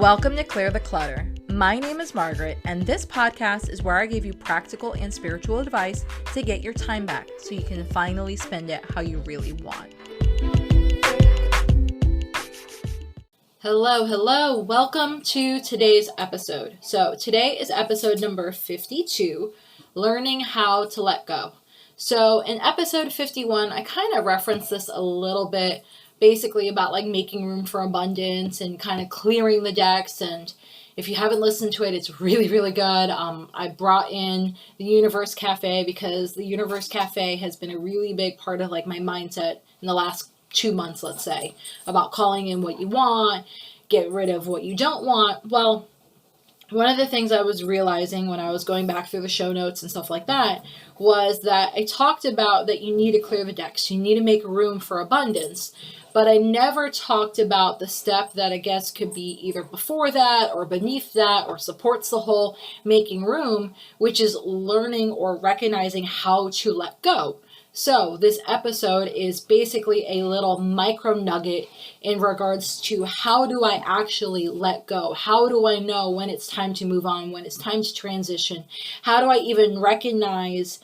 Welcome to Clear the Clutter. My name is Margaret, and this podcast is where I give you practical and spiritual advice to get your time back so you can finally spend it how you really want. Hello. Welcome to today's episode. So today is episode number 52, Learning How to Let Go. So in episode 51, I kind of referenced this a little bit, basically about like making room for abundance and kind of clearing the decks. And if you haven't listened to it, it's really good. I brought in the Universe Cafe because the Universe Cafe has been a really big part of like my mindset in the last 2 months, let's say, about calling in what you want, get rid of what you don't want. Well, one of the things I was realizing when I was going back through the show notes and stuff like that was that I talked about that you need to clear the decks. You need to make room for abundance. But I never talked about the step that I guess could be either before that or beneath that or supports the whole making room, which is learning or recognizing how to let go. So this episode is basically a little micro nugget in regards to how do I actually let go? How do I know when it's time to move on, when it's time to transition? How do I even recognize,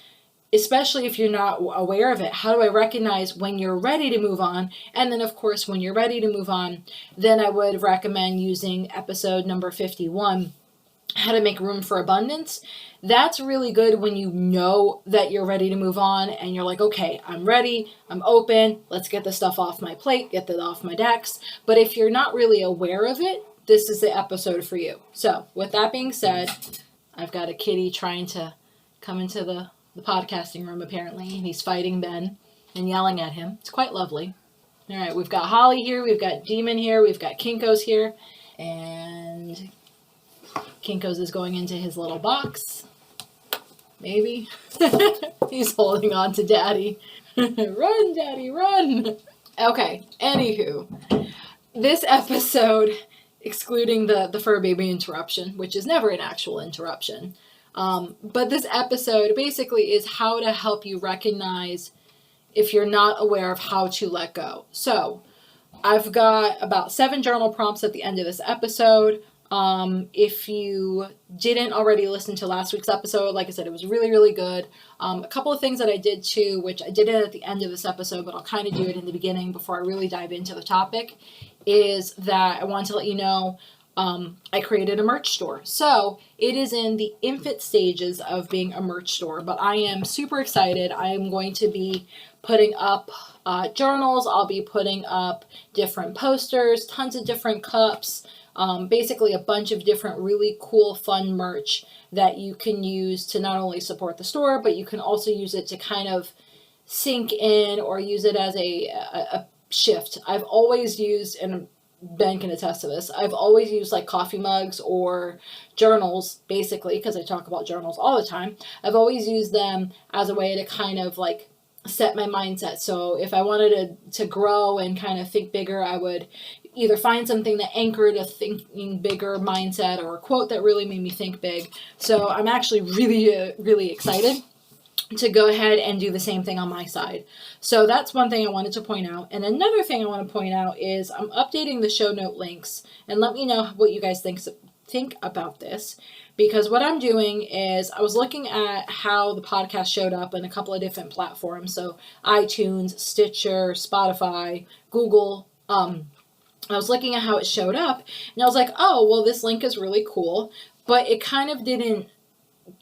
especially if you're not aware of it, how do I recognize when you're ready to move on? And then, of course, when you're ready to move on, then I would recommend using episode number 51, How to Make Room for Abundance. That's really good when you know that you're ready to move on and you're like, okay, I'm ready, I'm open, let's get the stuff off my plate, get that off my decks. But if you're not really aware of it, this is the episode for you. So with that being said, I've got a kitty trying to come into the podcasting room apparently, and he's fighting Ben and yelling at him. It's quite lovely. All right, we've got Holly here, we've got Demon here, we've got Kinko's here, and Kinko's is going into his little box. Maybe. He's holding on to Daddy. Run, Daddy, run! Okay, anywho, this episode, excluding the fur baby interruption, which is never an actual interruption, but this episode basically is how to help you recognize if you're not aware of how to let go. So I've got about 7 journal prompts at the end of this episode. If you didn't already listen to last week's episode, like I said, it was really good. A couple of things that I did too, which I did it at the end of this episode, but I'll kind of do it in the beginning before I really dive into the topic, is that I want to let you know I created a merch store. So it is in the infant stages of being a merch store, but I am super excited. I am going to be putting up journals. I'll be putting up different posters, tons of different cups, basically a bunch of different really cool, fun merch that you can use to not only support the store, but you can also use it to kind of sink in or use it as a shift. I've always used, and Ben can attest to this, I've always used like coffee mugs or journals, basically, because I talk about journals all the time. I've always used them as a way to kind of like set my mindset. So if I wanted to grow and kind of think bigger, I would either find something that anchored a thinking bigger mindset or a quote that really made me think big. So I'm actually really excited to go ahead and do the same thing on my side. So that's one thing I wanted to point out. And another thing I want to point out is I'm updating the show note links, and let me know what you guys think about this, because what I'm doing is I was looking at how the podcast showed up in a couple of different platforms. So iTunes, Stitcher, Spotify, Google. I was looking at how it showed up and I was like, oh, well, this link is really cool, but it kind of didn't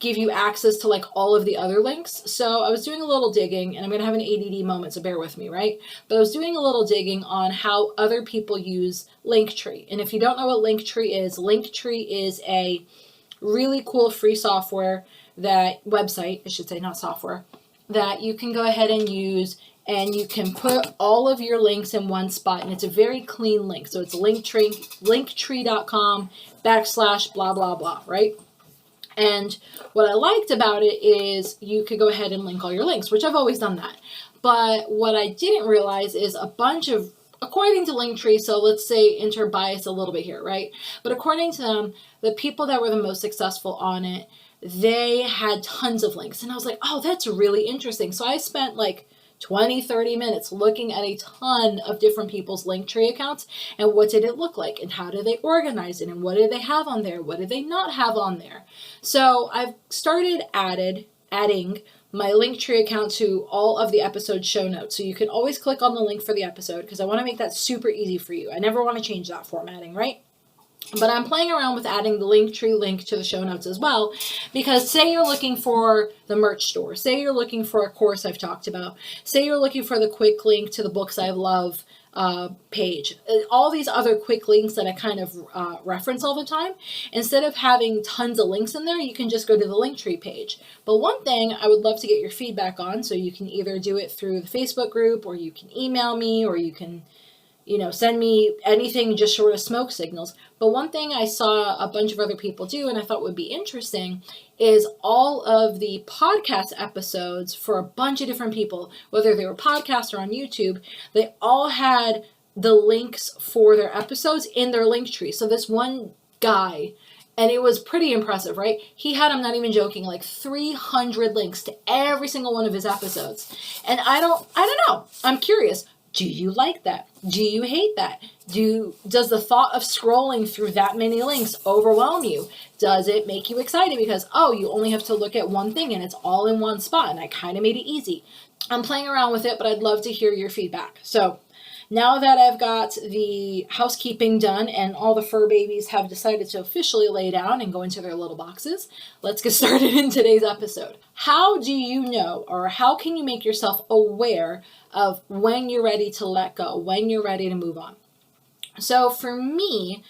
give you access to like all of the other links. So I was doing a little digging, and I'm going to have an ADD moment, so bear with me, right? But I was doing a little digging on how other people use Linktree. And if you don't know what Linktree is a really cool free website, I should say, not software, that you can go ahead and use, and you can put all of your links in one spot, and it's a very clean link. So it's linktree.com/blah, blah, blah, right? And what I liked about it is you could go ahead and link all your links, which I've always done that. But what I didn't realize is a bunch of, according to Linktree, so let's say interbias a little bit here, right? But according to them, the people that were the most successful on it, they had tons of links. And I was like, oh, that's really interesting. So I spent like 20, 30 minutes looking at a ton of different people's Linktree accounts and what did it look like and how do they organize it and what did they have on there, what did they not have on there. So I've started adding my Linktree account to all of the episode show notes. So you can always click on the link for the episode because I want to make that super easy for you. I never want to change that formatting, right? But I'm playing around with adding the Linktree link to the show notes as well, because say you're looking for the merch store, say you're looking for a course I've talked about, say you're looking for the quick link to the books I love page, all these other quick links that I kind of reference all the time. Instead of having tons of links in there, you can just go to the Linktree page. But one thing I would love to get your feedback on, so you can either do it through the Facebook group, or you can email me, or you can send me anything just short of smoke signals. But one thing I saw a bunch of other people do and I thought would be interesting is all of the podcast episodes for a bunch of different people, whether they were podcasts or on YouTube, they all had the links for their episodes in their Linktree. So this one guy, and it was pretty impressive, right? He had, I'm not even joking, like 300 links to every single one of his episodes. And I don't know. I'm curious. Do you like that? Do you hate that? Does the thought of scrolling through that many links overwhelm you? Does it make you excited because, you only have to look at one thing and it's all in one spot and I kind of made it easy? I'm playing around with it, but I'd love to hear your feedback. So now that I've got the housekeeping done and all the fur babies have decided to officially lay down and go into their little boxes, let's get started in today's episode. How do you know, or how can you make yourself aware of when you're ready to let go, when you're ready to move on? So for me,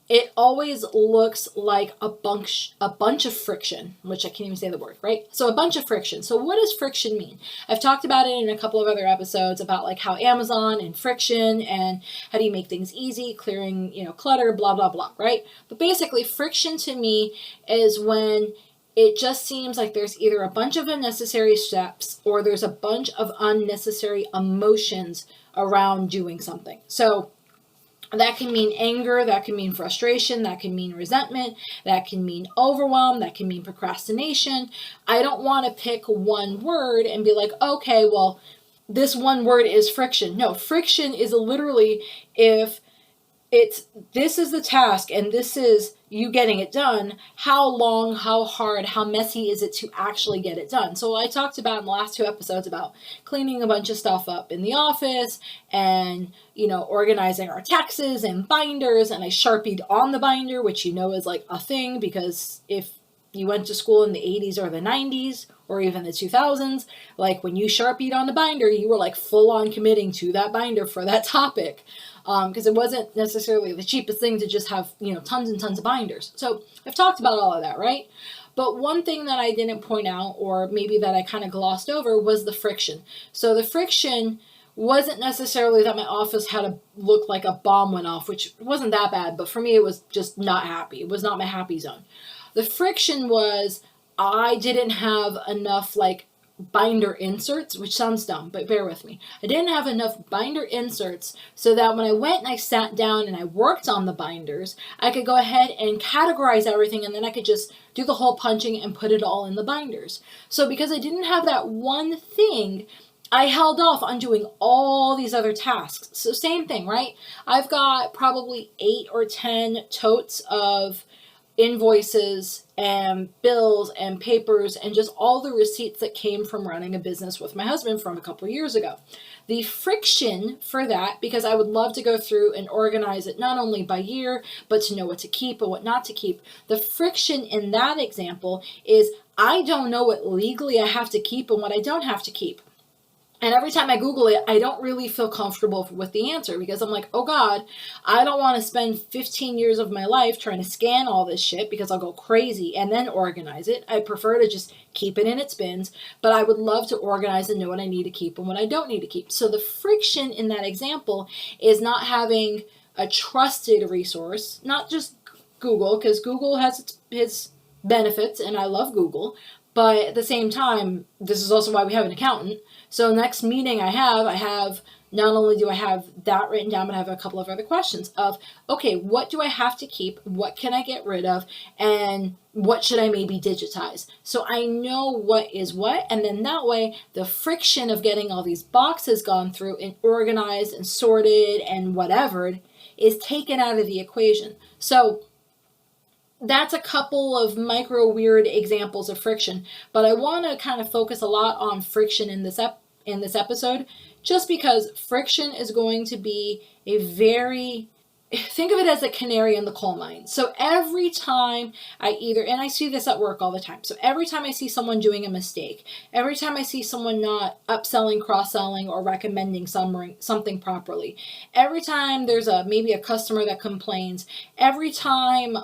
it always looks like a bunch of friction, which I can't even say the word, right? So a bunch of friction. So what does friction mean? I've talked about it in a couple of other episodes about like how Amazon and friction and how do you make things easy, clearing, clutter, blah, blah, blah, right? But basically friction to me is when it just seems like there's either a bunch of unnecessary steps or there's a bunch of unnecessary emotions around doing something. So that can mean anger, that can mean frustration, that can mean resentment, that can mean overwhelm, that can mean procrastination. I don't want to pick one word and be like, okay, well, this one word is friction. No, friction is literally if this is the task and this is you getting it done, how long, how hard, how messy is it to actually get it done? So I talked about in the last 2 episodes about cleaning a bunch of stuff up in the office and, organizing our taxes and binders, and I Sharpied on the binder, which is like a thing, because if you went to school in the 80s or the 90s or even the 2000s, like when you Sharpied on the binder, you were like full on committing to that binder for that topic. Because it wasn't necessarily the cheapest thing to just have, tons and tons of binders. So I've talked about all of that, right? But one thing that I didn't point out, or maybe that I kind of glossed over, was the friction. So the friction wasn't necessarily that my office had to look like a bomb went off, which wasn't that bad, but for me it was just not happy. It was not my happy zone. The friction was I didn't have enough binder inserts, which sounds dumb, but bear with me. I didn't have enough binder inserts so that when I went and I sat down and I worked on the binders, I could go ahead and categorize everything and then I could just do the whole punching and put it all in the binders. So because I didn't have that one thing, I held off on doing all these other tasks. So same thing, right? I've got probably 8 or 10 totes of invoices and bills and papers and just all the receipts that came from running a business with my husband from a couple years ago. The friction for that, because I would love to go through and organize it not only by year, but to know what to keep and what not to keep. The friction in that example is I don't know what legally I have to keep and what I don't have to keep. And every time I Google it, I don't really feel comfortable with the answer because I'm like, oh God, I don't want to spend 15 years of my life trying to scan all this shit because I'll go crazy and then organize it. I prefer to just keep it in its bins, but I would love to organize and know what I need to keep and what I don't need to keep. So the friction in that example is not having a trusted resource, not just Google, because Google has its benefits and I love Google. But at the same time, this is also why we have an accountant. So next meeting I have not only do I have that written down, but I have a couple of other questions of, okay, what do I have to keep? What can I get rid of? And what should I maybe digitize? So I know what is what. And then that way, the friction of getting all these boxes gone through and organized and sorted and whatever is taken out of the equation. So that's a couple of micro weird examples of friction, but I want to kind of focus a lot on friction in this episode, just because friction is going to be a very, think of it as a canary in the coal mine. So every time and I see this at work all the time. So every time I see someone doing a mistake, every time I see someone not upselling, cross-selling, or recommending something properly, every time there's maybe a customer that complains, every time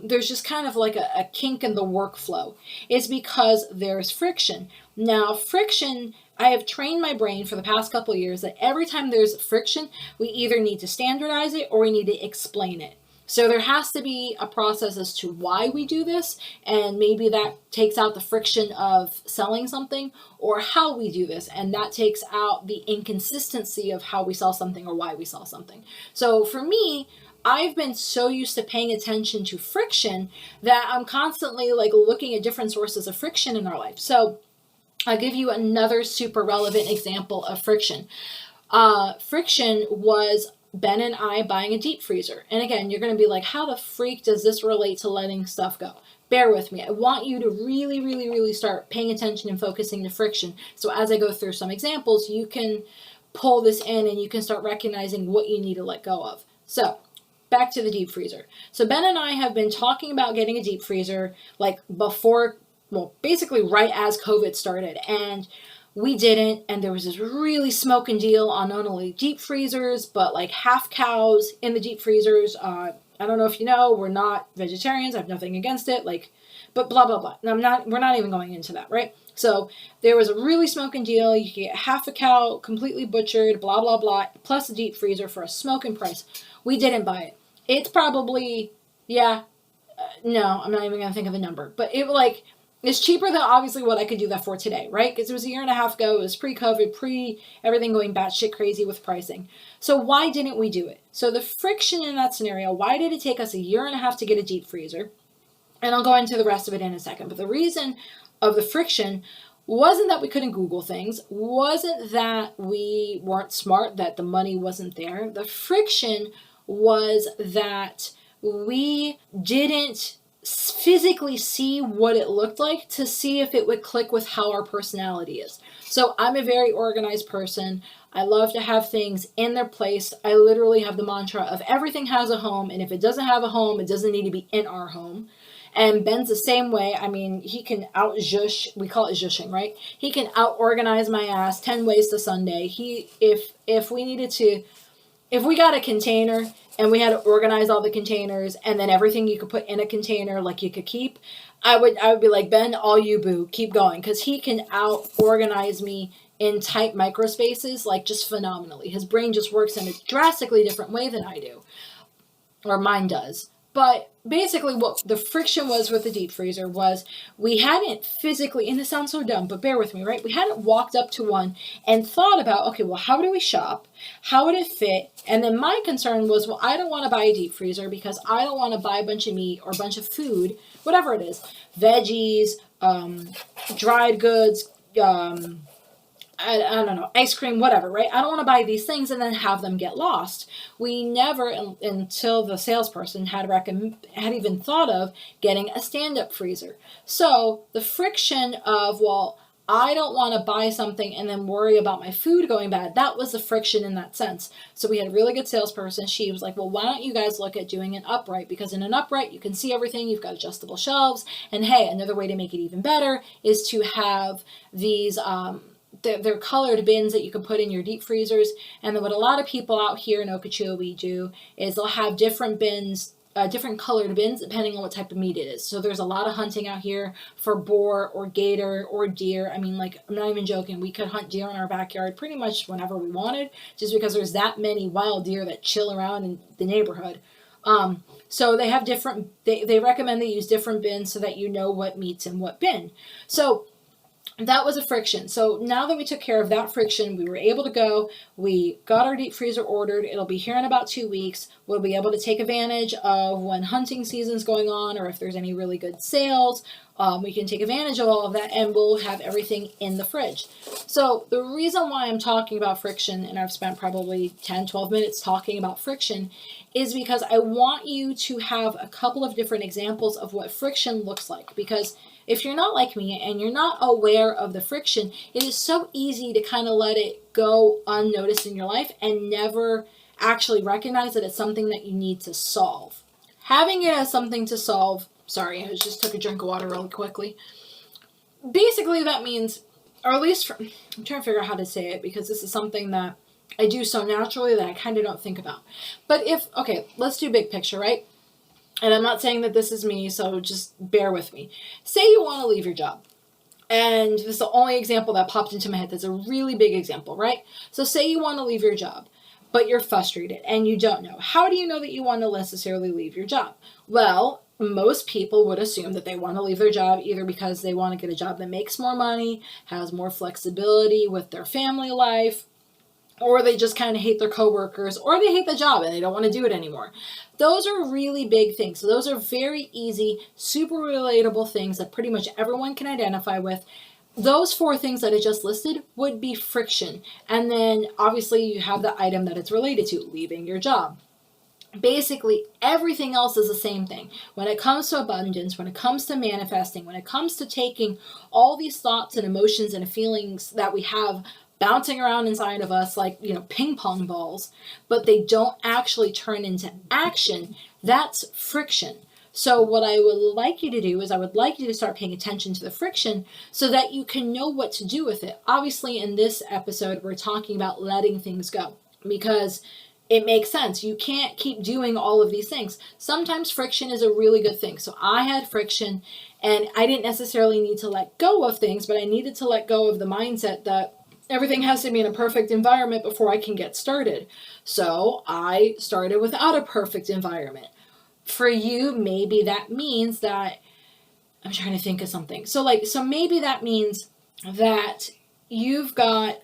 there's just kind of like a kink in the workflow, is because there's friction. Now, friction, I have trained my brain for the past couple of years that every time there's friction, we either need to standardize it or we need to explain it. So there has to be a process as to why we do this, and maybe that takes out the friction of selling something, or how we do this, and that takes out the inconsistency of how we sell something or why we sell something. So for me, I've been so used to paying attention to friction that I'm constantly looking at different sources of friction in our life. So I'll give you another super relevant example of friction. Friction was Ben and I buying a deep freezer. And again, you're going to be like, how the freak does this relate to letting stuff go? Bear with me. I want you to really, really, really start paying attention and focusing to friction. So as I go through some examples, you can pull this in and you can start recognizing what you need to let go of. So back to the deep freezer. So Ben and I have been talking about getting a deep freezer basically right as COVID started, and we didn't, and there was this really smoking deal on not only deep freezers, but half cows in the deep freezers. I don't know if you know, we're not vegetarians, I have nothing against it, but blah, blah, blah. We're not even going into that, right? So there was a really smoking deal, you could get half a cow completely butchered, blah, blah, blah, plus a deep freezer for a smoking price. We didn't buy it. It's probably, no, I'm not even going to think of a number, but it's cheaper than obviously what I could do that for today, right? Because it was a year and a half ago. It was pre-COVID, everything going batshit crazy with pricing. So why didn't we do it? So the friction in that scenario, why did it take us a year and a half to get a deep freezer? And I'll go into the rest of it in a second. But the reason of the friction wasn't that we couldn't Google things, wasn't that we weren't smart, that the money wasn't there. The friction was that we didn't physically see what it looked like to see if it would click with how our personality is. So I'm a very organized person. I love to have things in their place. I literally have the mantra of everything has a home, and if it doesn't have a home, it doesn't need to be in our home. And Ben's the same way. I mean, he can out-zhush, we call it zhushing, right? He can out-organize my ass 10 ways to Sunday. If we got a container and we had to organize all the containers and then everything you could put in a container you could keep, I would be like, Ben, all you boo, keep going. Because he can out-organize me in tight microspaces just phenomenally. His brain just works in a drastically different way than I do. Or mine does. But basically what the friction was with the deep freezer was we hadn't physically, and this sounds so dumb, but bear with me, right? We hadn't walked up to one and thought about, okay, well, how do we shop? How would it fit? And then my concern was, well, I don't want to buy a deep freezer because I don't want to buy a bunch of meat or a bunch of food, whatever it is, veggies, dried goods, I don't know, ice cream, whatever, right? I don't want to buy these things and then have them get lost. We never, until the salesperson had even thought of getting a stand-up freezer. So the friction of, well, I don't want to buy something and then worry about my food going bad, that was the friction in that sense. So we had a really good salesperson. She was like, well, why don't you guys look at doing an upright? Because in an upright, you can see everything. You've got adjustable shelves. And hey, another way to make it even better is to have these, they're colored bins that you can put in your deep freezers. And then what a lot of people out here in Okeechobee do is they'll have different bins, different colored bins depending on what type of meat it is. So there's a lot of hunting out here for boar or gator or deer. I mean, I'm not even joking. We could hunt deer in our backyard pretty much whenever we wanted, just because there's that many wild deer that chill around in the neighborhood. So they have different, they recommend they use different bins so that you know what meat's in what bin. So that was a friction. So now that we took care of that friction, we were able to go. We got our deep freezer ordered. It'll be here in about 2 weeks. We'll be able to take advantage of when hunting season's going on, or if there's any really good sales. We can take advantage of all of that, and we'll have everything in the fridge. So the reason why I'm talking about friction, and I've spent probably 10, 12 minutes talking about friction, is because I want you to have a couple of different examples of what friction looks like. Because if you're not like me and you're not aware of the friction, it is so easy to kind of let it go unnoticed in your life and never actually recognize that it's something that you need to solve. Having it as something to solve, sorry, I just took a drink of water really quickly. Basically, that means, or at least, I'm trying to figure out how to say it because this is something that I do so naturally that I kind of don't think about. But okay, let's do big picture, right? And I'm not saying that this is me, so just bear with me. Say you want to leave your job. And this is the only example that popped into my head that's a really big example, right? So say you want to leave your job, but you're frustrated and you don't know. How do you know that you want to necessarily leave your job? Well, most people would assume that they want to leave their job either because they want to get a job that makes more money, has more flexibility with their family life, or they just kind of hate their coworkers, or they hate the job and they don't want to do it anymore. Those are really big things. So those are very easy, super relatable things that pretty much everyone can identify with. Those 4 things that I just listed would be friction. And then obviously you have the item that it's related to, leaving your job. Basically, everything else is the same thing. When it comes to abundance, when it comes to manifesting, when it comes to taking all these thoughts and emotions and feelings that we have bouncing around inside of us like, ping pong balls, but they don't actually turn into action, that's friction. So what I would like you to do is I would like you to start paying attention to the friction so that you can know what to do with it. Obviously, in this episode, we're talking about letting things go because it makes sense. You can't keep doing all of these things. Sometimes friction is a really good thing. So I had friction and I didn't necessarily need to let go of things, but I needed to let go of the mindset that everything has to be in a perfect environment before I can get started. So I started without a perfect environment. For you, maybe that means that, I'm trying to think of something. So maybe that means that you've got, I'm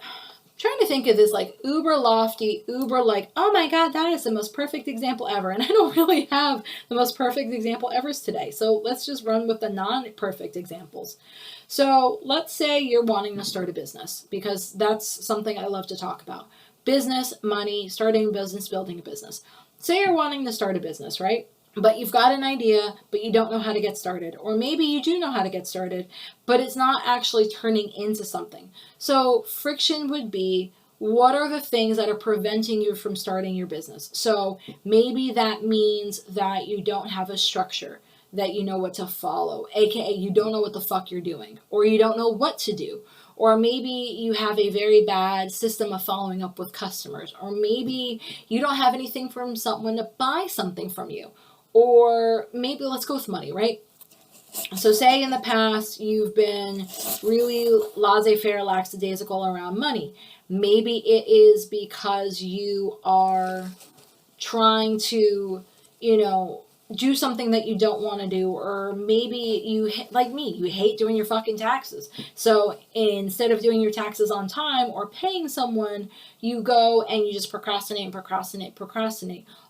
trying to think of this like uber lofty, uber like, oh my God, that is the most perfect example ever. And I don't really have the most perfect example ever today. So let's just run with the non-perfect examples. So let's say you're wanting to start a business because that's something I love to talk about. Business, money, starting a business, building a business. Say you're wanting to start a business, right? But you've got an idea, but you don't know how to get started. Or maybe you do know how to get started, but it's not actually turning into something. So friction would be, what are the things that are preventing you from starting your business? So maybe that means that you don't have a structure, that you know what to follow, aka you don't know what the fuck you're doing, or you don't know what to do, or maybe you have a very bad system of following up with customers, or maybe you don't have anything from someone to buy something from you, or maybe let's go with money, right? So say in the past you've been really laissez-faire, lackadaisical around money. Maybe it is because you are trying to, do something that you don't want to do, or maybe you, like me, you hate doing your fucking taxes. So instead of doing your taxes on time or paying someone, you go and you just procrastinate.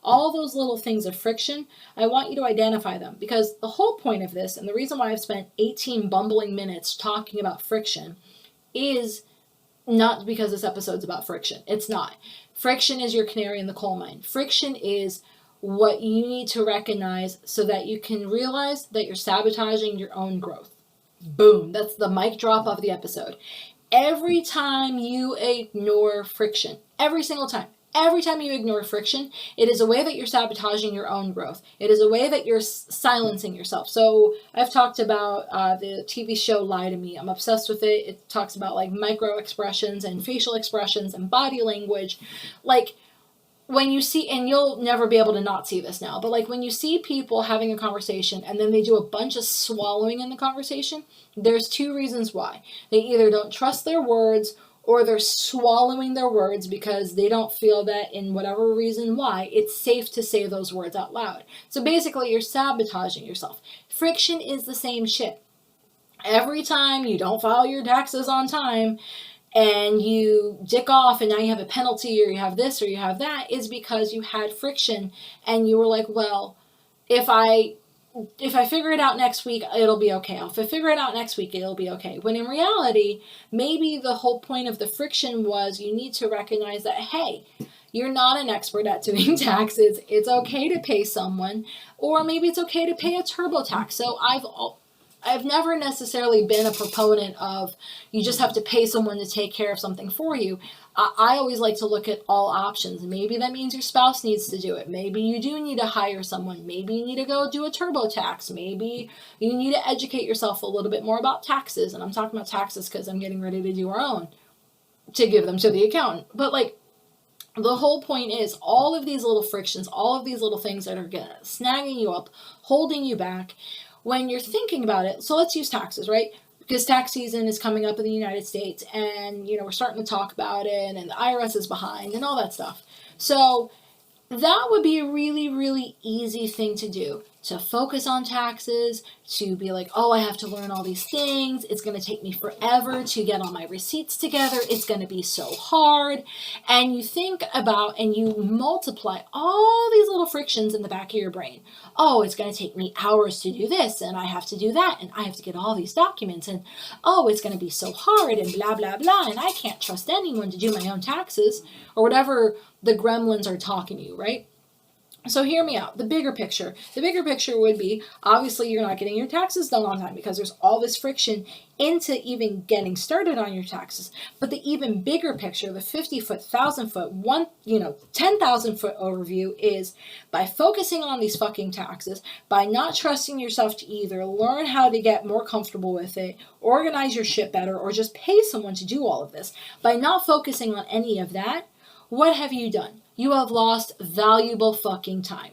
All those little things of friction, I want you to identify them, because the whole point of this, and the reason why I've spent 18 bumbling minutes talking about friction, is not because this episode's about friction. It's not. Friction is your canary in the coal mine. Friction is what you need to recognize so that you can realize that you're sabotaging your own growth. Boom. That's the mic drop of the episode. Every time you ignore friction, every time you ignore friction, it is a way that you're sabotaging your own growth. It is a way that you're silencing yourself. So I've talked about the TV show Lie to Me. I'm obsessed with it. It talks about like micro expressions and facial expressions and body language. Like, when you see, and you'll never be able to not see this now, but like when you see people having a conversation and then they do a bunch of swallowing in the conversation, there's 2 reasons why. They either don't trust their words, or they're swallowing their words because they don't feel that, in whatever reason why, it's safe to say those words out loud. So basically you're sabotaging yourself. Friction is the same shit. Every time you don't file your taxes on time and you dick off and now you have a penalty or you have this or you have that, is because you had friction and you were like, well, if I figure it out next week, it'll be okay. If I figure it out next week, it'll be okay. When in reality, maybe the whole point of the friction was you need to recognize that, hey, you're not an expert at doing taxes. It's okay to pay someone, or maybe it's okay to pay a TurboTax. So I've never necessarily been a proponent of you just have to pay someone to take care of something for you. I always like to look at all options. Maybe that means your spouse needs to do it. Maybe you do need to hire someone. Maybe you need to go do a TurboTax. Maybe you need to educate yourself a little bit more about taxes. And I'm talking about taxes because I'm getting ready to do our own to give them to the accountant. But like, the whole point is all of these little frictions, all of these little things that are snagging you up, holding you back when you're thinking about it. So let's use taxes, right? Because tax season is coming up in the United States and, we're starting to talk about it and the IRS is behind and all that stuff. So that would be a really, really easy thing to do, to focus on taxes, to be like, oh, I have to learn all these things. It's going to take me forever to get all my receipts together. It's going to be so hard. And you think about and you multiply all these little frictions in the back of your brain. Oh, it's going to take me hours to do this, and I have to do that, and I have to get all these documents, and oh, it's going to be so hard, and blah, blah, blah, and I can't trust anyone to do my own taxes, or whatever the gremlins are talking to you, right? So hear me out. The bigger picture would be, obviously you're not getting your taxes done on time because there's all this friction into even getting started on your taxes. But the even bigger picture, the 50-foot, 1,000-foot, 10,000-foot overview is by focusing on these fucking taxes, by not trusting yourself to either learn how to get more comfortable with it, organize your shit better, or just pay someone to do all of this. By not focusing on any of that, what have you done? You have lost valuable fucking time.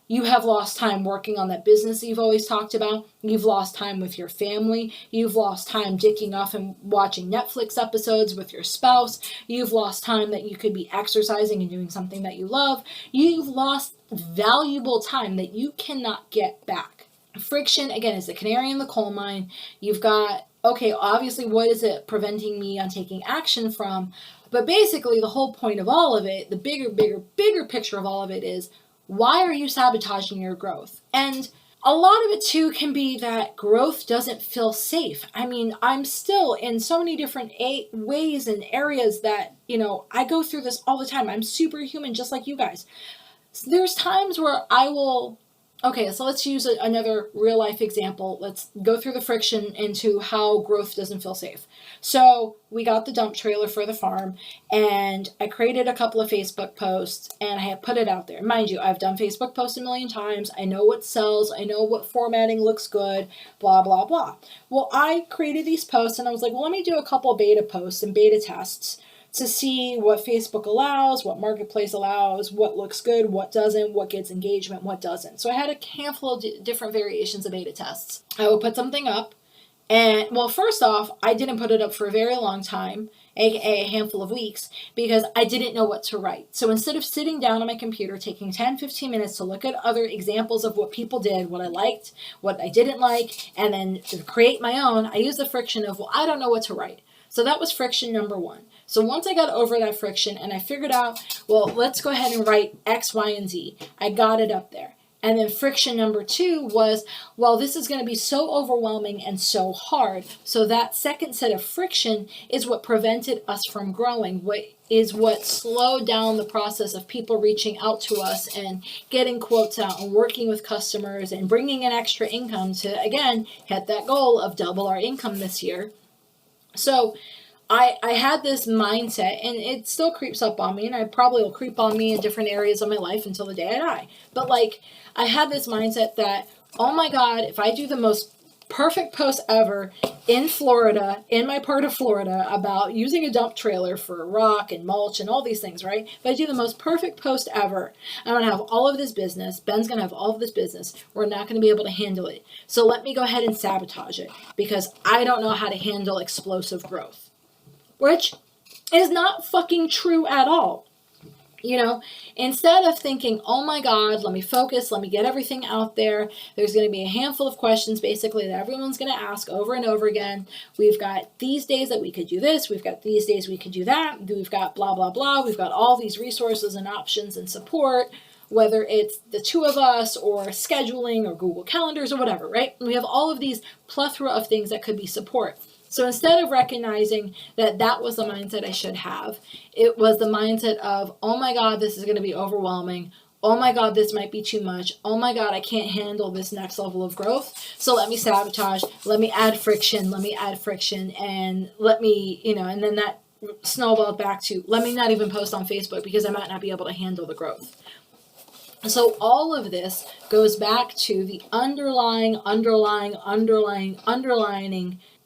You have lost time working on that business you've always talked about. You've lost time with your family. You've lost time dicking off and watching Netflix episodes with your spouse. You've lost time that you could be exercising and doing something that you love. You've lost valuable time that you cannot get back. Friction, again, is the canary in the coal mine. You've got, okay, obviously, what is it preventing me on taking action from? But basically, the whole point of all of it, the bigger picture of all of it is, why are you sabotaging your growth? And a lot of it, too, can be that growth doesn't feel safe. I mean, I'm still in so many different ways and areas that, I go through this all the time. I'm superhuman, just like you guys. There's times where I will... Okay, so let's use another real-life example. Let's go through the friction into how growth doesn't feel safe. So we got the dump trailer for the farm, and I created a couple of Facebook posts, and I have put it out there. Mind you, I've done Facebook posts a million times. I know what sells. I know what formatting looks good, blah, blah, blah. Well, I created these posts, and I was like, well, let me do a couple beta posts and beta tests to see what Facebook allows, what Marketplace allows, what looks good, what doesn't, what gets engagement, what doesn't. So I had a handful of different variations of beta tests. I would put something up, and, well, first off, I didn't put it up for a very long time, aka a handful of weeks, because I didn't know what to write. So instead of sitting down on my computer, taking 10, 15 minutes to look at other examples of what people did, what I liked, what I didn't like, and then to create my own, I used the friction of, well, I don't know what to write. So that was friction number one. So once I got over that friction and I figured out, well, let's go ahead and write X, Y, and Z, I got it up there. And then friction number two was, well, this is going to be so overwhelming and so hard. So that second set of friction is what prevented us from growing, what slowed down the process of people reaching out to us and getting quotes out and working with customers and bringing in extra income to, again, hit that goal of double our income this year. So I had this mindset, and it still creeps up on me, and I probably will creep on me in different areas of my life until the day I die. But, I had this mindset that, oh my God, if I do the most perfect post ever in Florida, in my part of Florida, about using a dump trailer for rock and mulch and all these things, right? If I do the most perfect post ever, I'm going to have all of this business. Ben's going to have all of this business. We're not going to be able to handle it. So let me go ahead and sabotage it because I don't know how to handle explosive growth. Which is not fucking true at all. You know, instead of thinking, oh my God, let me focus, let me get everything out there. There's going to be a handful of questions basically that everyone's going to ask over and over again. We've got these days that we could do this. We've got these days we could do that. We've got blah, blah, blah. We've got all these resources and options and support, whether it's the two of us or scheduling or Google Calendars or whatever, right? We have all of these plethora of things that could be support. So instead of recognizing that that was the mindset I should have, it was the mindset of, oh my God, this is going to be overwhelming. Oh my God, this might be too much. Oh my God, I can't handle this next level of growth. So let me sabotage, let me add friction, and let me, and then that snowballed back to, let me not even post on Facebook because I might not be able to handle the growth. So all of this goes back to the underlying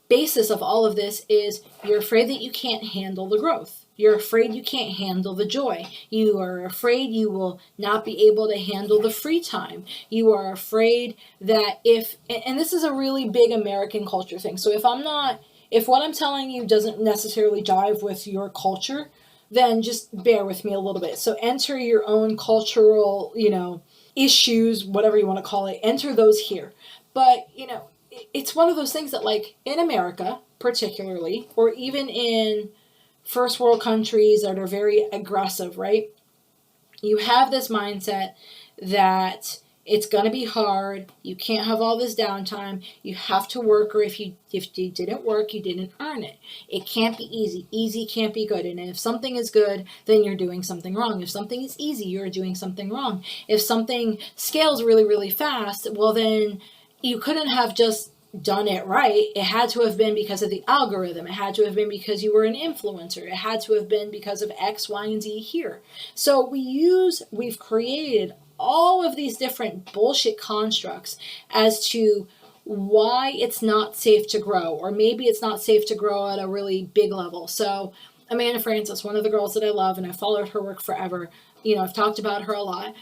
basis of all of this is you're afraid that you can't handle the growth. You're afraid you can't handle the joy. You are afraid you will not be able to handle the free time. You are afraid that and this is a really big American culture thing. So if what I'm telling you doesn't necessarily jive with your culture, then just bear with me a little bit. So enter your own cultural, issues, whatever you want to call it, enter those here. But, it's one of those things that, like, in America, particularly, or even in first world countries that are very aggressive, right? You have this mindset that it's going to be hard. You can't have all this downtime. You have to work, or if you didn't work, you didn't earn it. It can't be easy. Easy can't be good. And if something is good, then you're doing something wrong. If something is easy, you're doing something wrong. If something scales really, really fast, well, then you couldn't have just done it right. It had to have been because of the algorithm. It had to have been because you were an influencer. It had to have been because of X, Y, and Z here. So we've created all of these different bullshit constructs as to why it's not safe to grow, or maybe it's not safe to grow at a really big level. So Amanda Frances, one of the girls that I love, and I followed her work forever, I've talked about her a lot.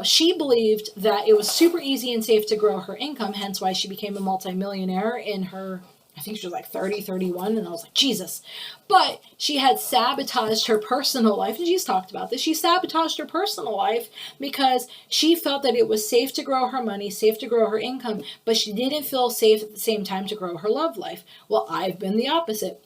She believed that it was super easy and safe to grow her income, hence why she became a multimillionaire in her, I think she was like 30, 31, and I was like, Jesus. But she had sabotaged her personal life, and she's talked about this. She sabotaged her personal life because she felt that it was safe to grow her money, safe to grow her income, but she didn't feel safe at the same time to grow her love life. Well, I've been the opposite.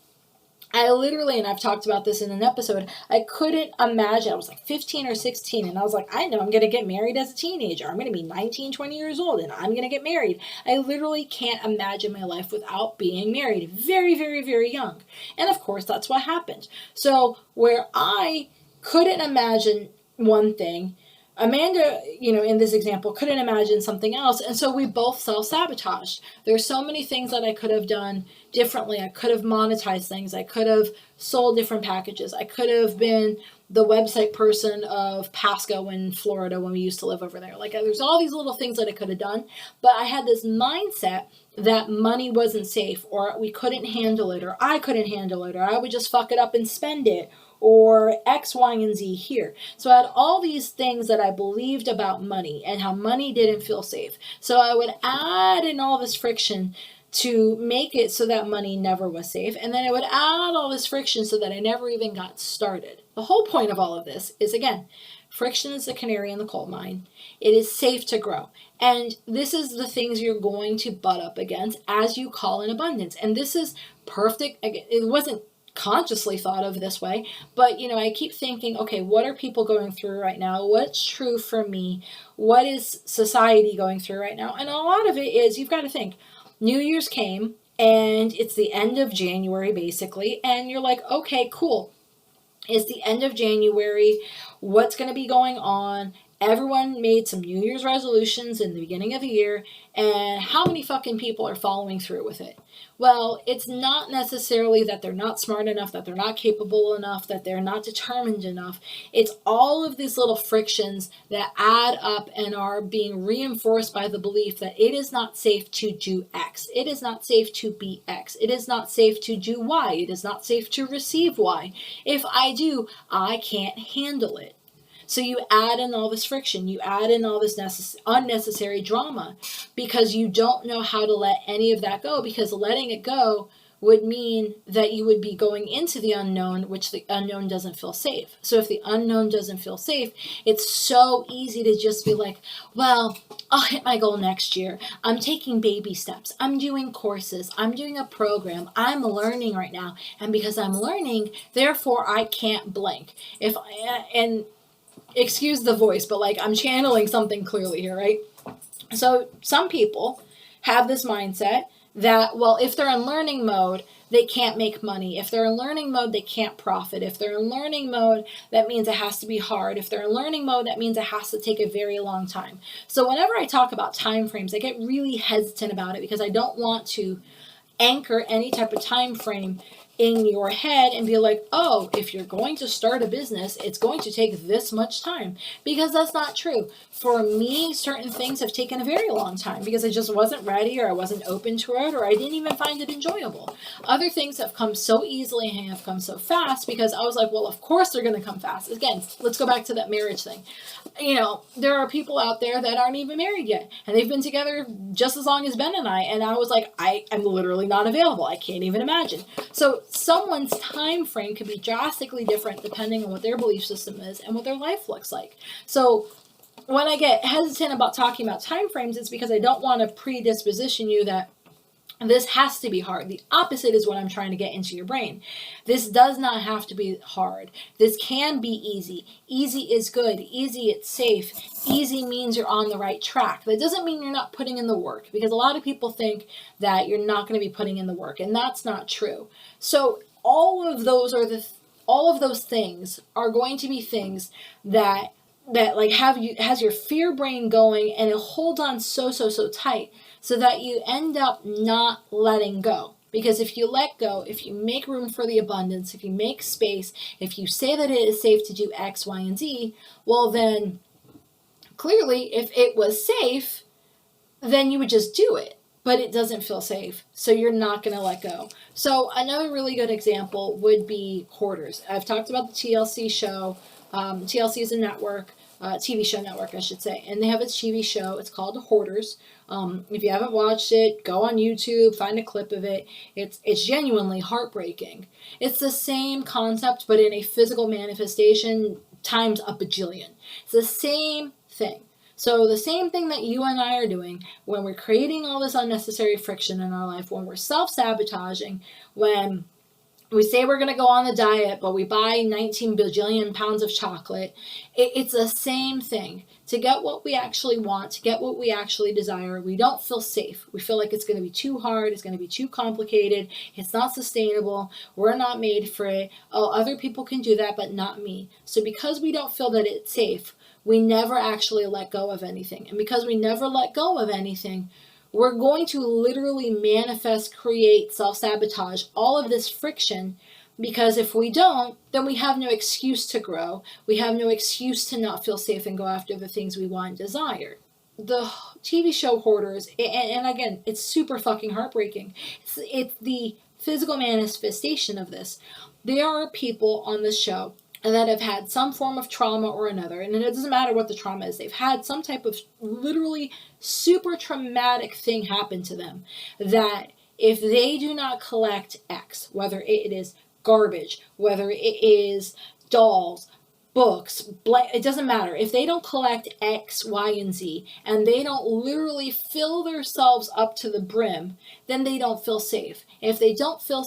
I literally, and I've talked about this in an episode, I couldn't imagine. I was like 15 or 16, and I was like, I know I'm going to get married as a teenager. I'm going to be 19, 20 years old, and I'm going to get married. I literally can't imagine my life without being married. Very, very, very young. And of course, that's what happened. So where I couldn't imagine one thing, Amanda, in this example, couldn't imagine something else. And so we both self-sabotaged. There's so many things that I could have done differently. I could have monetized things. I could have sold different packages. I could have been the website person of Pasco in Florida when we used to live over there. Like, there's all these little things that I could have done. But I had this mindset that money wasn't safe, or we couldn't handle it, or I couldn't handle it, or I would just fuck it up and spend it, or X, Y, and Z here. So I had all these things that I believed about money and how money didn't feel safe. So I would add in all this friction to make it so that money never was safe. And then I would add all this friction so that I never even got started. The whole point of all of this is, again, friction is the canary in the coal mine. It is safe to grow. And this is the things you're going to butt up against as you call in abundance. And this is perfect. It wasn't consciously thought of this way, but I keep thinking, okay, what are people going through right now? What's true for me? What is society going through right now? And a lot of it is, you've got to think, New Year's came and it's the end of January basically, and you're like, okay, cool. It's the end of January. What's going to be going on? Everyone made some New Year's resolutions in the beginning of the year, and how many fucking people are following through with it? Well, it's not necessarily that they're not smart enough, that they're not capable enough, that they're not determined enough. It's all of these little frictions that add up and are being reinforced by the belief that it is not safe to do X. It is not safe to be X. It is not safe to do Y. It is not safe to receive Y. If I do, I can't handle it. So you add in all this friction, you add in all this unnecessary drama because you don't know how to let any of that go, because letting it go would mean that you would be going into the unknown, which the unknown doesn't feel safe. So if the unknown doesn't feel safe, it's so easy to just be like, well, I'll hit my goal next year. I'm taking baby steps. I'm doing courses. I'm doing a program. I'm learning right now. And because I'm learning, therefore I can't blank. And excuse the voice, but like I'm channeling something clearly here, right? So some people have this mindset that, well, if they're in learning mode, they can't make money. If they're in learning mode, they can't profit. If they're in learning mode, that means it has to be hard. If they're in learning mode, that means it has to take a very long time. So whenever I talk about time frames, I get really hesitant about it because I don't want to anchor any type of time frame in your head and be like, oh, if you're going to start a business, it's going to take this much time, because that's not true. For me, certain things have taken a very long time because I just wasn't ready, or I wasn't open to it, or I didn't even find it enjoyable. Other things have come so easily and have come so fast because I was like, well, of course they're going to come fast. Again, let's go back to that marriage thing. There are people out there that aren't even married yet, and they've been together just as long as Ben and I was like, I'm literally not available. I can't even imagine. So someone's time frame could be drastically different depending on what their belief system is and what their life looks like. So when I get hesitant about talking about time frames, it's because I don't want to predisposition you that this has to be hard. The opposite is what I'm trying to get into your brain. This does not have to be hard. This can be easy. Easy is good. Easy, it's safe. Easy means you're on the right track. That doesn't mean you're not putting in the work, because a lot of people think that you're not going to be putting in the work, and that's not true. So all of those things are going to be things that like has your fear brain going, and it holds on so tight, so that you end up not letting go. Because if you let go, if you make room for the abundance, if you make space, if you say that it is safe to do X, Y, and Z, well then clearly if it was safe, then you would just do it. But it doesn't feel safe, so you're not going to let go. So another really good example would be Hoarders. I've talked about the TLC show. TLC is a network, TV show network, I should say, and they have a TV show. It's called Hoarders. If you haven't watched it, go on YouTube, find a clip of it. It's genuinely heartbreaking. It's the same concept, but in a physical manifestation times a bajillion. It's the same thing. So the same thing that you and I are doing when we're creating all this unnecessary friction in our life, when we're self-sabotaging, when we say we're going to go on the diet, but we buy 19 bajillion pounds of chocolate, it's the same thing. To get what we actually want, to get what we actually desire, we don't feel safe. We feel like it's going to be too hard, it's going to be too complicated, it's not sustainable, we're not made for it. Oh, other people can do that, but not me. So because we don't feel that it's safe, we never actually let go of anything. And because we never let go of anything, we're going to literally manifest, create, self-sabotage, all of this friction, because if we don't, then we have no excuse to grow. We have no excuse to not feel safe and go after the things we want and desire. The TV show Hoarders, and again, it's super fucking heartbreaking. It's the physical manifestation of this. There are people on this show that have had some form of trauma or another, and it doesn't matter what the trauma is. They've had some type of literally super traumatic thing happen to them, that if they do not collect X, whether it is garbage, whether it is dolls, books, it doesn't matter. If they don't collect X, Y, and Z, and they don't literally fill themselves up to the brim, then they don't feel safe. If they don't feel,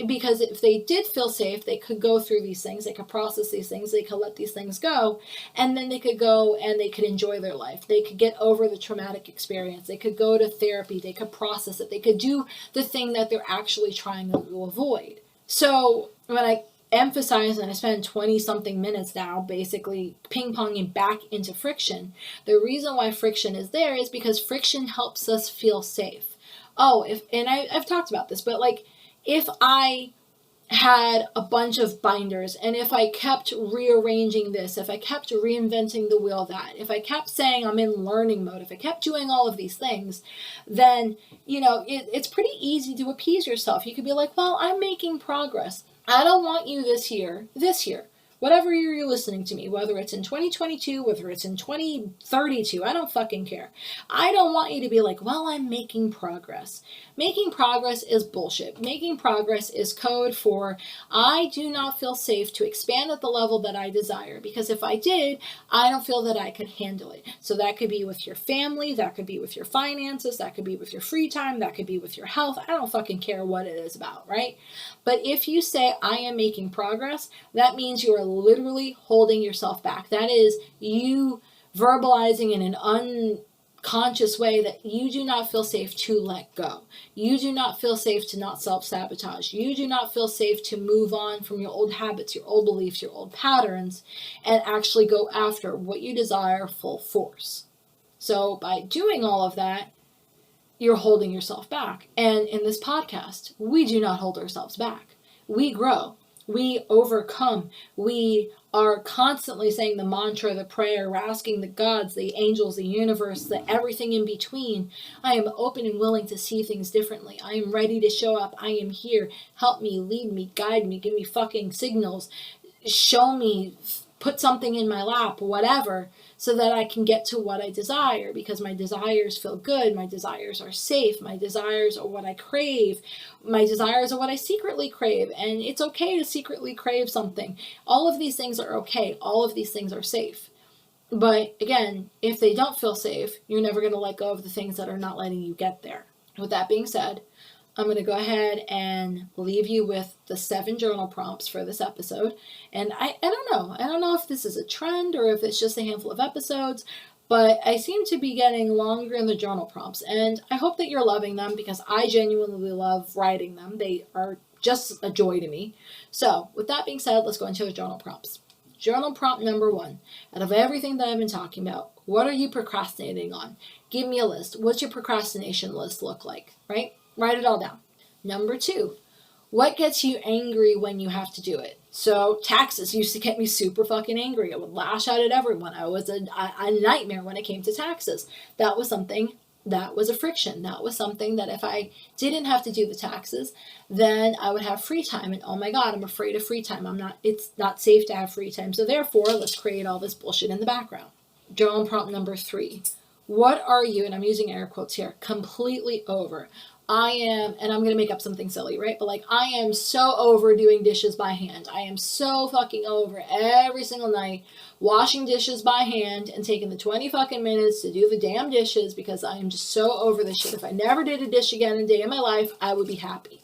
because if they did feel safe, they could go through these things, they could process these things, they could let these things go, and then they could go and they could enjoy their life. They could get over the traumatic experience. They could go to therapy. They could process it. They could do the thing that they're actually trying to avoid. So when I emphasize, and I spend 20 something minutes now basically ping-ponging back into friction, the reason why friction is there is because friction helps us feel safe. I've talked about this, but like if I had a bunch of binders, and if I kept rearranging this, if I kept reinventing the wheel that, if I kept saying I'm in learning mode, if I kept doing all of these things, then, it's pretty easy to appease yourself. You could be like, well, I'm making progress. I don't want you this year. whatever year you're listening to me, whether it's in 2022, whether it's in 2032, I don't fucking care. I don't want you to be like, well, I'm making progress. Making progress is bullshit. Making progress is code for I do not feel safe to expand at the level that I desire, because if I did, I don't feel that I could handle it. So that could be with your family, that could be with your finances, that could be with your free time, that could be with your health. I don't fucking care what it is about, right? But if you say I am making progress, that means you are literally holding yourself back. That is you verbalizing in an unconscious way that you do not feel safe to let go. You do not feel safe to not self-sabotage. You do not feel safe to move on from your old habits, your old beliefs, your old patterns, and actually go after what you desire full force. So by doing all of that, you're holding yourself back. And in this podcast, we do not hold ourselves back. We grow. We overcome. We are constantly saying the mantra, the prayer. We're asking the gods, the angels, the universe, the everything in between. I am open and willing to see things differently. I am ready to show up. I am here. Help me, lead me, guide me, give me fucking signals. Show me, put something in my lap, whatever, so that I can get to what I desire, because my desires feel good, my desires are safe, my desires are what I crave, my desires are what I secretly crave, and it's okay to secretly crave something. All of these things are okay, all of these things are safe. But again, if they don't feel safe, you're never going to let go of the things that are not letting you get there. With that being said, I'm going to go ahead and leave you with the 7 journal prompts for this episode. And I don't know. I don't know if this is a trend or if it's just a handful of episodes, but I seem to be getting longer in the journal prompts. And I hope that you're loving them, because I genuinely love writing them. They are just a joy to me. So with that being said, let's go into the journal prompts. Journal prompt number 1. Out of everything that I've been talking about, what are you procrastinating on? Give me a list. What's your procrastination list look like, right? Write it all down. Number 2, what gets you angry when you have to do it? So taxes used to get me super fucking angry. I would lash out at everyone. I was a nightmare when it came to taxes. That was something that was a friction. That was something that if I didn't have to do the taxes, then I would have free time. And oh my God, I'm afraid of free time. It's not safe to have free time. So therefore, let's create all this bullshit in the background. Journal prompt number 3. What are you, and I'm using air quotes here, completely over? I am, and I'm going to make up something silly, right? But like, I am so over doing dishes by hand. I am so fucking over every single night washing dishes by hand and taking the 20 fucking minutes to do the damn dishes, because I am just so over this shit. If I never did a dish again a day in my life, I would be happy.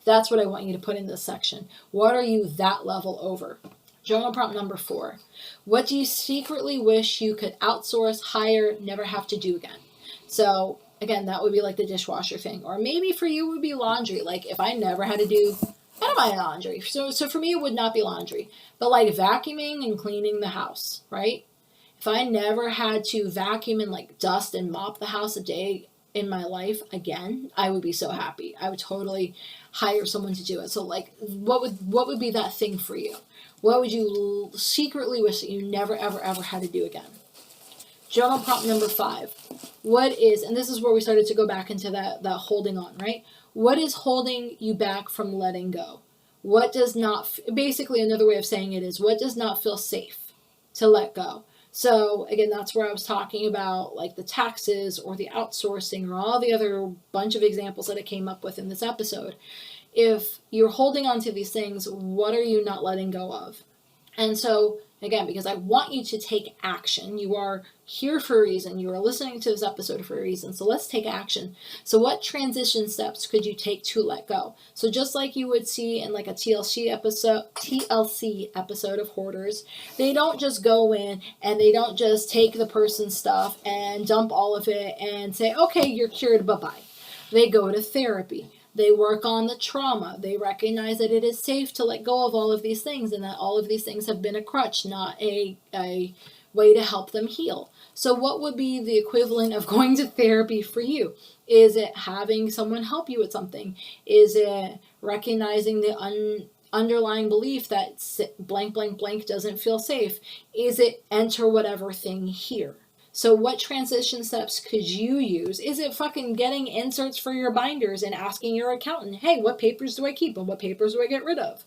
That's what I want you to put in this section. What are you that level over? Journal prompt number 4. What do you secretly wish you could outsource, hire, never have to do again? So again, that would be like the dishwasher thing. Or maybe for you it would be laundry. Like if I never had to do, I don't mind laundry. So for me it would not be laundry. But like vacuuming and cleaning the house, right? If I never had to vacuum and like dust and mop the house a day in my life again, I would be so happy. I would totally hire someone to do it. So like what would be that thing for you? What would you secretly wish that you never ever ever had to do again? Journal prompt number 5. What is, and this is where we started to go back into that holding on, right? What is holding you back from letting go? What does not, basically another way of saying it is, what does not feel safe to let go? So again, that's where I was talking about like the taxes or the outsourcing or all the other bunch of examples that I came up with in this episode. If you're holding on to these things, what are you not letting go of? And so again, because I want you to take action. You are here for a reason. You are listening to this episode for a reason. So let's take action. So what transition steps could you take to let go? So just like you would see in like a TLC episode of Hoarders, they don't just go in and they don't just take the person's stuff and dump all of it and say, okay, you're cured, bye-bye. They go to therapy. They work on the trauma. They recognize that it is safe to let go of all of these things and that all of these things have been a crutch, not a way to help them heal. So what would be the equivalent of going to therapy for you? Is it having someone help you with something? Is it recognizing the underlying belief that blank, blank, blank doesn't feel safe? Is it enter whatever thing here? So what transition steps could you use? Is it fucking getting inserts for your binders and asking your accountant, hey, what papers do I keep and what papers do I get rid of?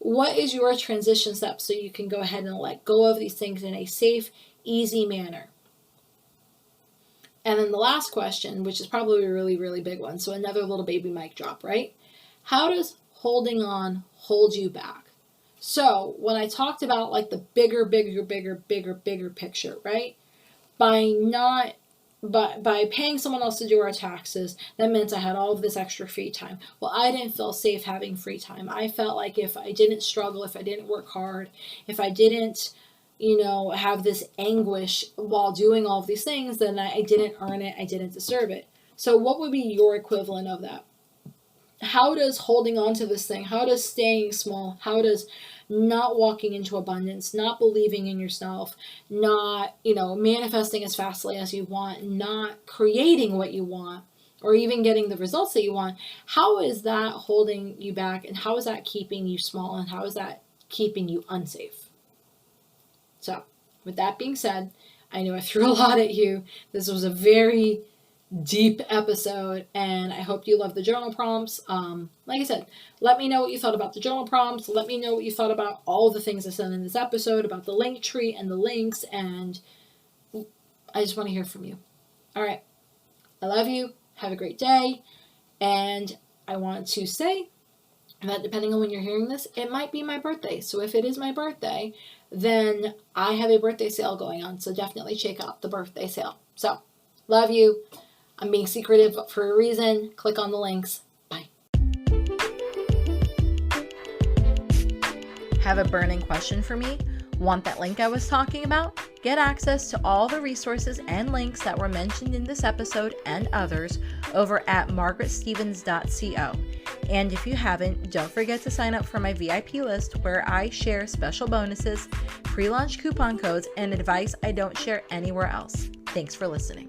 what is your transition step so you can go ahead and let go of these things in a safe, easy manner? And then the last question, which is probably a really, really big one, so another little baby mic drop, right? How does holding on hold you back? So when I talked about like the bigger picture, right? By paying someone else to do our taxes, that meant I had all of this extra free time. Well, I didn't feel safe having free time. I felt like if I didn't struggle, if I didn't work hard, if I didn't, have this anguish while doing all of these things, then I didn't earn it, I didn't deserve it. So what would be your equivalent of that? How does holding on to this thing, how does staying small, how does not walking into abundance, not believing in yourself, not, manifesting as fastly as you want, not creating what you want, or even getting the results that you want, how is that holding you back, and how is that keeping you small, and how is that keeping you unsafe? So, with that being said, I know I threw a lot at you. This was a very deep episode, and I hope you love the journal prompts. Like I said, let me know what you thought about the journal prompts. Let me know what you thought about all the things I said in this episode, about the link tree and the links, and I just want to hear from you. All right. I love you. Have a great day. And I want to say that depending on when you're hearing this, it might be my birthday. So if it is my birthday, then I have a birthday sale going on. So definitely check out the birthday sale. So, love you. I'm being secretive for a reason. Click on the links. Bye. Have a burning question for me? Want that link I was talking about? Get access to all the resources and links that were mentioned in this episode and others over at margaretstevens.co. And if you haven't, don't forget to sign up for my VIP list where I share special bonuses, pre-launch coupon codes, and advice I don't share anywhere else. Thanks for listening.